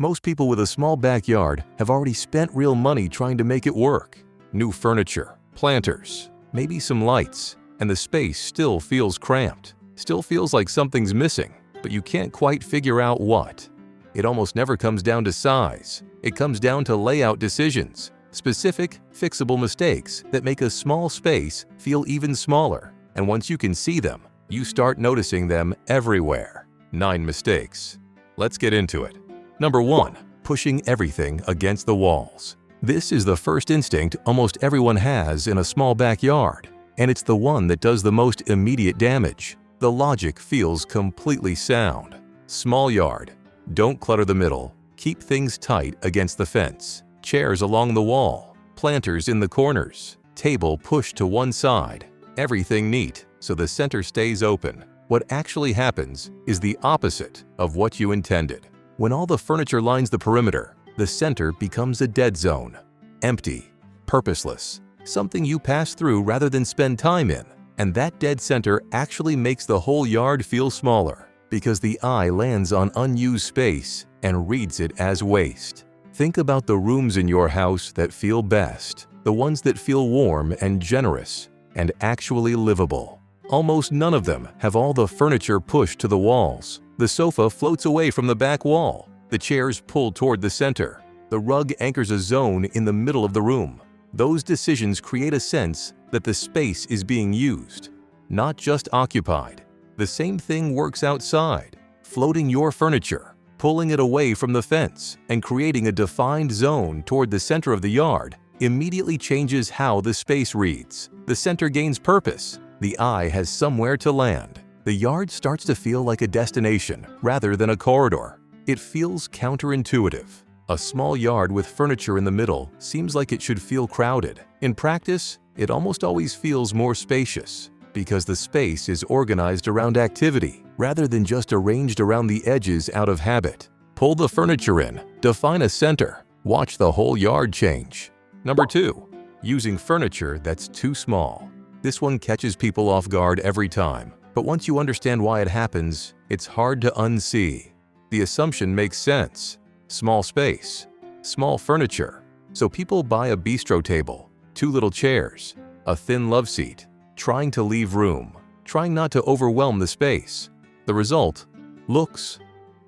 Most people with a small backyard have already spent real money trying to make it work. New furniture, planters, maybe some lights, and the space still feels cramped. Still feels like something's missing, but you can't quite figure out what. It almost never comes down to size. It comes down to layout decisions, specific, fixable mistakes that make a small space feel even smaller. And once you can see them, you start noticing them everywhere. 9 mistakes. Let's get into it. Number 1. Pushing everything against the walls. This is the first instinct almost everyone has in a small backyard, and it's the one that does the most immediate damage. The logic feels completely sound. Small yard. Don't clutter the middle. Keep things tight against the fence. Chairs along the wall. Planters in the corners. Table pushed to one side. Everything neat so the center stays open. What actually happens is the opposite of what you intended. When all the furniture lines the perimeter, the center becomes a dead zone. Empty, purposeless, something you pass through rather than spend time in. And that dead center actually makes the whole yard feel smaller because the eye lands on unused space and reads it as waste. Think about the rooms in your house that feel best, the ones that feel warm and generous and actually livable. Almost none of them have all the furniture pushed to the walls. The sofa floats away from the back wall. The chairs pull toward the center. The rug anchors a zone in the middle of the room. Those decisions create a sense that the space is being used, not just occupied. The same thing works outside. Floating your furniture, pulling it away from the fence, and creating a defined zone toward the center of the yard immediately changes how the space reads. The center gains purpose. The eye has somewhere to land. The yard starts to feel like a destination rather than a corridor. It feels counterintuitive. A small yard with furniture in the middle seems like it should feel crowded. In practice, it almost always feels more spacious because the space is organized around activity rather than just arranged around the edges out of habit. Pull the furniture in, define a center, watch the whole yard change. Number 2. Using furniture that's too small. This one catches people off guard every time, but once you understand why it happens, it's hard to unsee. The assumption makes sense. Small space, small furniture. So people buy a bistro table, 2 little chairs, a thin love seat, trying to leave room, trying not to overwhelm the space. The result looks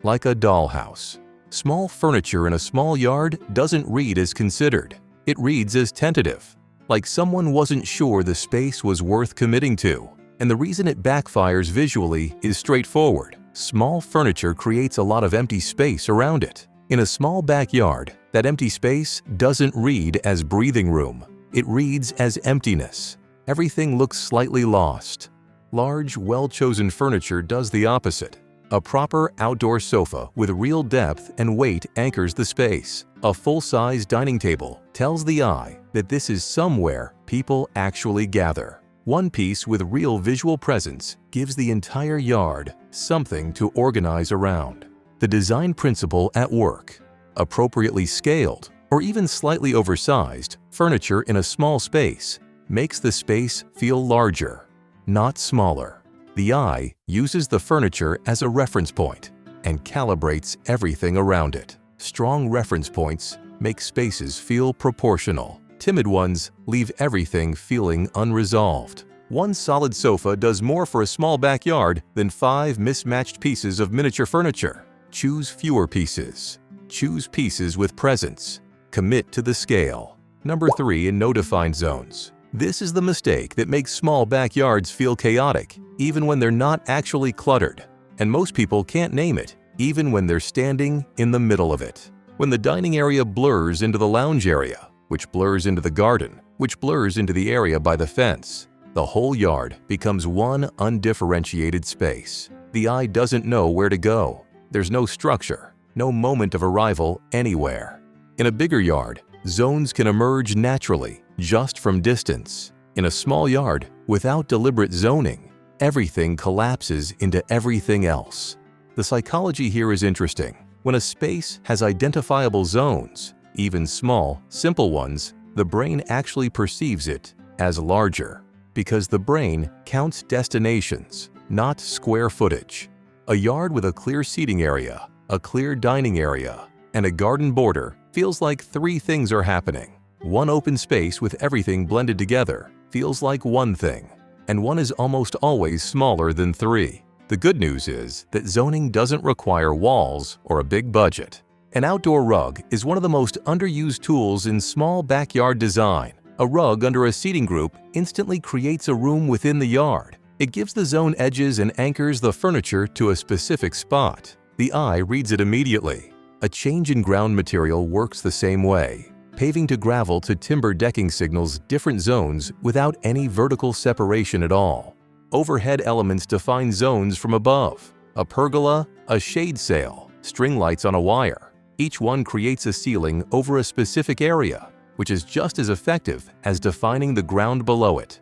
like a dollhouse. Small furniture in a small yard doesn't read as considered. It reads as tentative, like someone wasn't sure the space was worth committing to. And the reason it backfires visually is straightforward. Small furniture creates a lot of empty space around it. In a small backyard, that empty space doesn't read as breathing room. It reads as emptiness. Everything looks slightly lost. Large, well-chosen furniture does the opposite. A proper outdoor sofa with real depth and weight anchors the space. A full-size dining table tells the eye that this is somewhere people actually gather. One piece with real visual presence gives the entire yard something to organize around. The design principle at work. Appropriately scaled or even slightly oversized furniture in a small space makes the space feel larger, not smaller. The eye uses the furniture as a reference point and calibrates everything around it. Strong reference points make spaces feel proportional. Timid ones leave everything feeling unresolved. One solid sofa does more for a small backyard than 5 mismatched pieces of miniature furniture. Choose fewer pieces. Choose pieces with presence. Commit to the scale. Number 3 in no defined zones. This is the mistake that makes small backyards feel chaotic, even when they're not actually cluttered. And most people can't name it, even when they're standing in the middle of it. When the dining area blurs into the lounge area, which blurs into the garden, which blurs into the area by the fence, the whole yard becomes one undifferentiated space. The eye doesn't know where to go. There's no structure, no moment of arrival anywhere. In a bigger yard, zones can emerge naturally, just from distance. In a small yard, without deliberate zoning, everything collapses into everything else. The psychology here is interesting. When a space has identifiable zones, even small, simple ones, the brain actually perceives it as larger, because the brain counts destinations, not square footage. A yard with a clear seating area, a clear dining area, And a garden border feels like three things are happening. One open space with everything blended together feels like one thing, and one is almost always smaller than three. The good news is that zoning doesn't require walls or a big budget. An outdoor rug is one of the most underused tools in small backyard design. A rug under a seating group instantly creates a room within the yard. It gives the zone edges and anchors the furniture to a specific spot. The eye reads it immediately. A change in ground material works the same way. Paving to gravel to timber decking signals different zones without any vertical separation at all. Overhead elements define zones from above. A pergola, a shade sail, string lights on a wire. Each one creates a ceiling over a specific area, which is just as effective as defining the ground below it.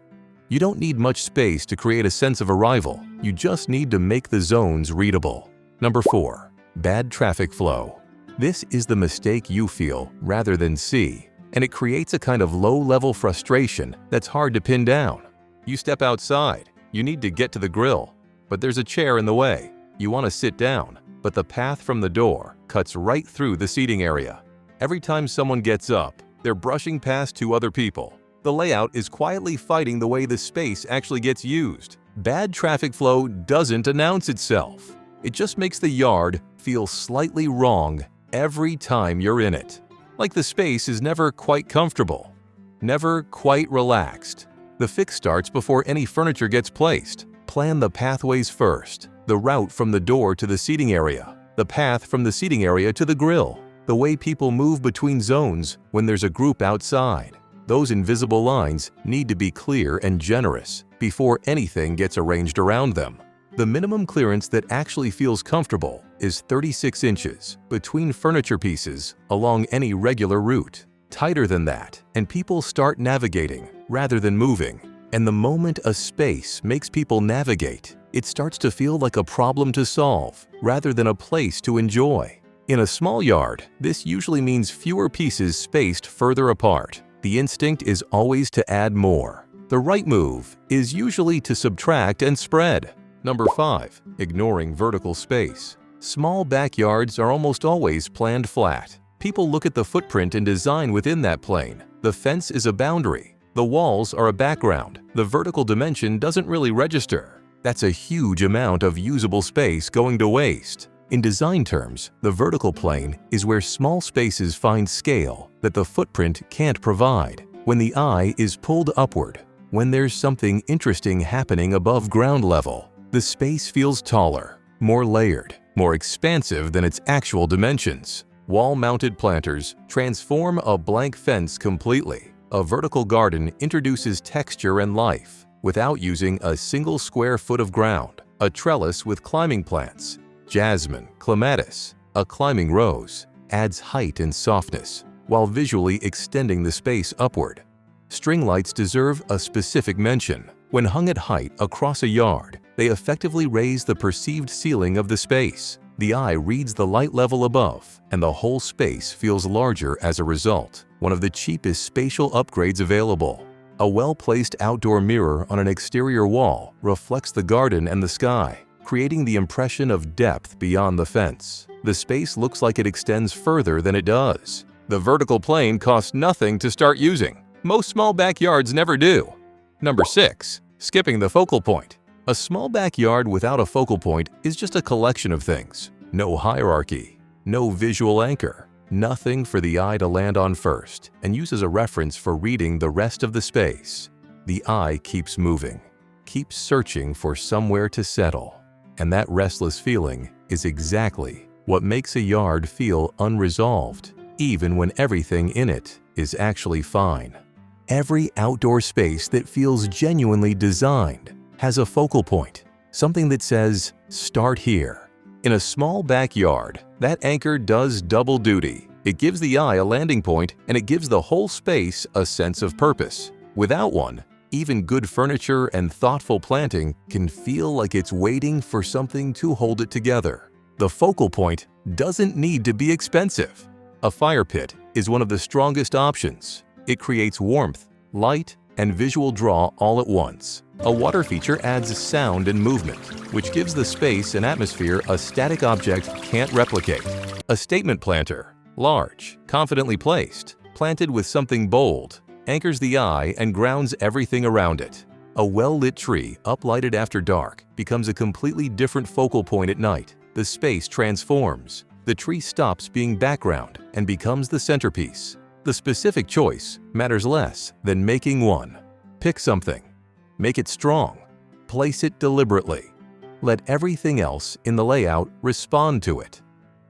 You don't need much space to create a sense of arrival. You just need to make the zones readable. Number 4. Bad traffic flow. This is the mistake you feel rather than see, and it creates a kind of low-level frustration that's hard to pin down. You step outside, you need to get to the grill, but there's a chair in the way. You want to sit down, but the path from the door cuts right through the seating area. Every time someone gets up, they're brushing past two other people. The layout is quietly fighting the way the space actually gets used. Bad traffic flow doesn't announce itself. It just makes the yard feel slightly wrong every time you're in it. Like the space is never quite comfortable, never quite relaxed. The fix starts before any furniture gets placed. Plan the pathways first. The route from the door to the seating area. The path from the seating area to the grill. The way people move between zones when there's a group outside. Those invisible lines need to be clear and generous before anything gets arranged around them. The minimum clearance that actually feels comfortable is 36 inches between furniture pieces along any regular route. Tighter than that, and people start navigating rather than moving. And the moment a space makes people navigate, it starts to feel like a problem to solve rather than a place to enjoy. In a small yard, this usually means fewer pieces spaced further apart. The instinct is always to add more. The right move is usually to subtract and spread. Number 5. Ignoring vertical space. Small backyards are almost always planned flat. People look at the footprint and design within that plane. The fence is a boundary. The walls are a background. The vertical dimension doesn't really register. That's a huge amount of usable space going to waste. In design terms, the vertical plane is where small spaces find scale that the footprint can't provide. When the eye is pulled upward, when there's something interesting happening above ground level, the space feels taller, more layered, more expansive than its actual dimensions. Wall-mounted planters transform a blank fence completely. A vertical garden introduces texture and life without using a single square foot of ground. A trellis with climbing plants, jasmine, clematis, a climbing rose, adds height and softness while visually extending the space upward. String lights deserve a specific mention. When hung at height across a yard, they effectively raise the perceived ceiling of the space. The eye reads the light level above, and the whole space feels larger as a result. One of the cheapest spatial upgrades available. A well-placed outdoor mirror on an exterior wall reflects the garden and the sky, creating the impression of depth beyond the fence. The space looks like it extends further than it does. The vertical plane costs nothing to start using. Most small backyards never do. Number 6. Skipping the focal point. A small backyard without a focal point is just a collection of things. No hierarchy, no visual anchor, nothing for the eye to land on first and use as a reference for reading the rest of the space. The eye keeps moving, keeps searching for somewhere to settle. And that restless feeling is exactly what makes a yard feel unresolved, even when everything in it is actually fine. Every outdoor space that feels genuinely designed has a focal point, something that says, start here. In a small backyard, that anchor does double duty. It gives the eye a landing point and it gives the whole space a sense of purpose. Without one, even good furniture and thoughtful planting can feel like it's waiting for something to hold it together. The focal point doesn't need to be expensive. A fire pit is one of the strongest options. It creates warmth, light, and visual draw all at once. A water feature adds sound and movement, which gives the space and atmosphere a static object can't replicate. A statement planter Large, confidently placed, planted with something bold, anchors the eye and grounds everything around it. A well-lit tree, uplighted after dark, becomes a completely different focal point at night. The space transforms. The tree stops being background and becomes the centerpiece. The specific choice matters less than making one. Pick something. Make it strong. Place it deliberately. Let everything else in the layout respond to it.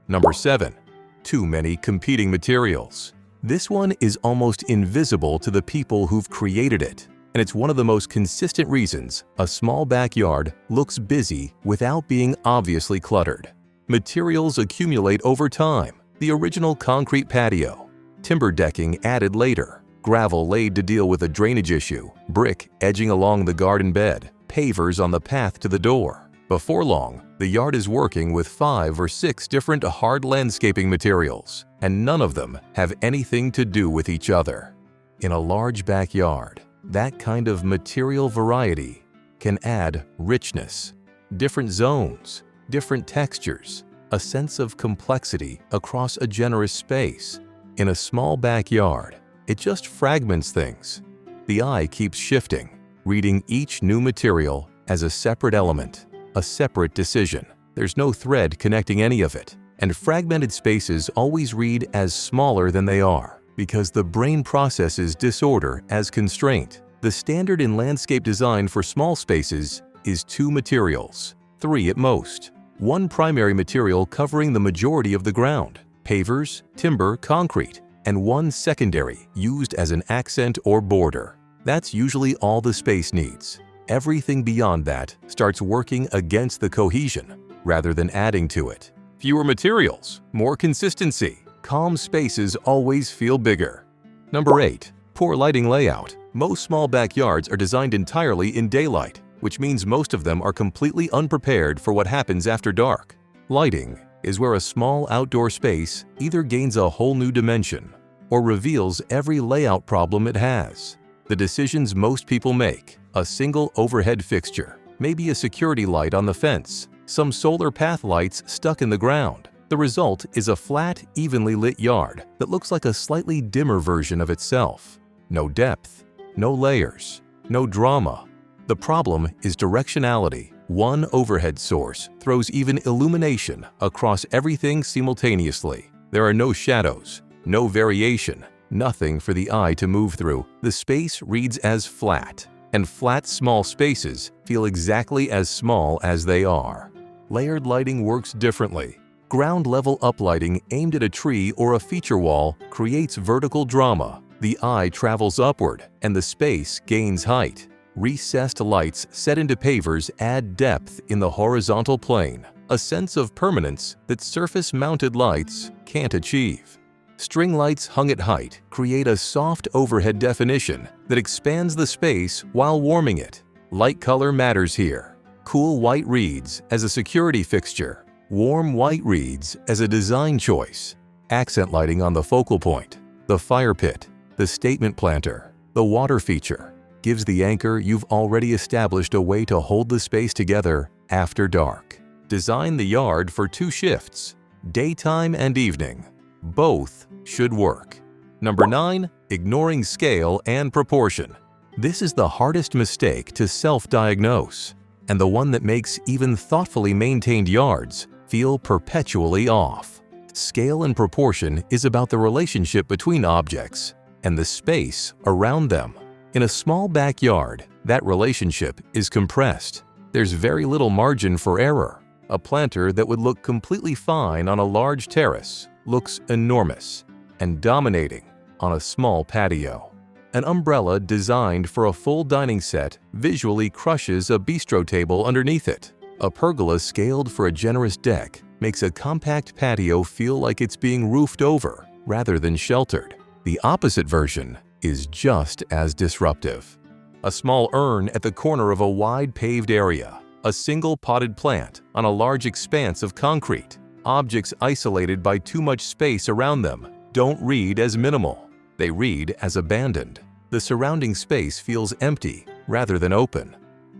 Number 7. Too many competing materials. This one is almost invisible to the people who've created it, and it's one of the most consistent reasons a small backyard looks busy without being obviously cluttered. Materials accumulate over time. The original concrete patio, timber decking added later, gravel laid to deal with a drainage issue, brick edging along the garden bed, pavers on the path to the door. Before long, the yard is working with 5 or 6 different hard landscaping materials, and none of them have anything to do with each other. In a large backyard, that kind of material variety can add richness, different zones, different textures, a sense of complexity across a generous space. In a small backyard, it just fragments things. The eye keeps shifting, reading each new material as a separate element, a separate decision. There's no thread connecting any of it, and fragmented spaces always read as smaller than they are because the brain processes disorder as constraint. The standard in landscape design for small spaces is 2 materials, 3 at most. One primary material covering the majority of the ground, pavers, timber, concrete, and one secondary used as an accent or border. That's usually all the space needs. Everything beyond that starts working against the cohesion rather than adding to it. Fewer materials, more consistency. Calm spaces always feel bigger. Number 8. Poor lighting layout. Most small backyards are designed entirely in daylight, which means most of them are completely unprepared for what happens after dark. Lighting is where a small outdoor space either gains a whole new dimension or reveals every layout problem it has. The decisions most people make, a single overhead fixture, maybe a security light on the fence, some solar path lights stuck in the ground. The result is a flat, evenly lit yard that looks like a slightly dimmer version of itself. No depth, no layers, no drama. The problem is directionality. One overhead source throws even illumination across everything simultaneously. There are no shadows, no variation, nothing for the eye to move through. The space reads as flat, and flat small spaces feel exactly as small as they are. Layered lighting works differently. Ground-level uplighting aimed at a tree or a feature wall creates vertical drama. The eye travels upward, and the space gains height. Recessed lights set into pavers add depth in the horizontal plane, a sense of permanence that surface-mounted lights can't achieve. String lights hung at height create a soft overhead definition that expands the space while warming it. Light color matters here. Cool white reads as a security fixture. Warm white reads as a design choice. Accent lighting on the focal point, the fire pit, the statement planter, the water feature gives the anchor you've already established a way to hold the space together after dark. Design the yard for 2 shifts, daytime and evening. Both should work. Number 9. Ignoring scale and proportion. This is the hardest mistake to self-diagnose, and the one that makes even thoughtfully maintained yards feel perpetually off. Scale and proportion is about the relationship between objects and the space around them. In a small backyard, that relationship is compressed. There's very little margin for error. A planter that would look completely fine on a large terrace looks enormous and dominating on a small patio. An umbrella designed for a full dining set visually crushes a bistro table underneath it. A pergola scaled for a generous deck makes a compact patio feel like it's being roofed over rather than sheltered. The opposite version is just as disruptive. A small urn at the corner of a wide paved area, a single potted plant on a large expanse of concrete. Objects isolated by too much space around them don't read as minimal. They read as abandoned. The surrounding space feels empty rather than open.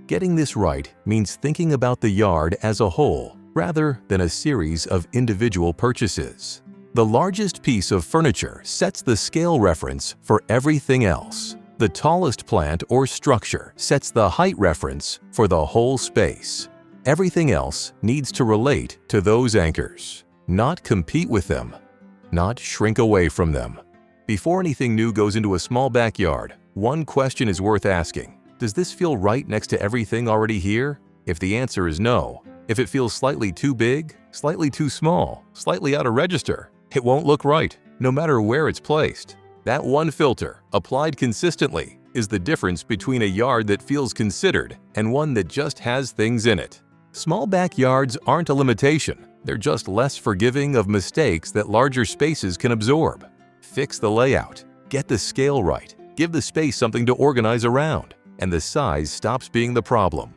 Getting this right means thinking about the yard as a whole rather than a series of individual purchases. The largest piece of furniture sets the scale reference for everything else. The tallest plant or structure sets the height reference for the whole space. Everything else needs to relate to those anchors, not compete with them, not shrink away from them. Before anything new goes into a small backyard, one question is worth asking. Does this feel right next to everything already here? If the answer is no, if it feels slightly too big, slightly too small, slightly out of register, it won't look right, no matter where it's placed. That one filter, applied consistently, is the difference between a yard that feels considered and one that just has things in it. Small backyards aren't a limitation, they're just less forgiving of mistakes that larger spaces can absorb. Fix the layout, get the scale right, give the space something to organize around, and the size stops being the problem.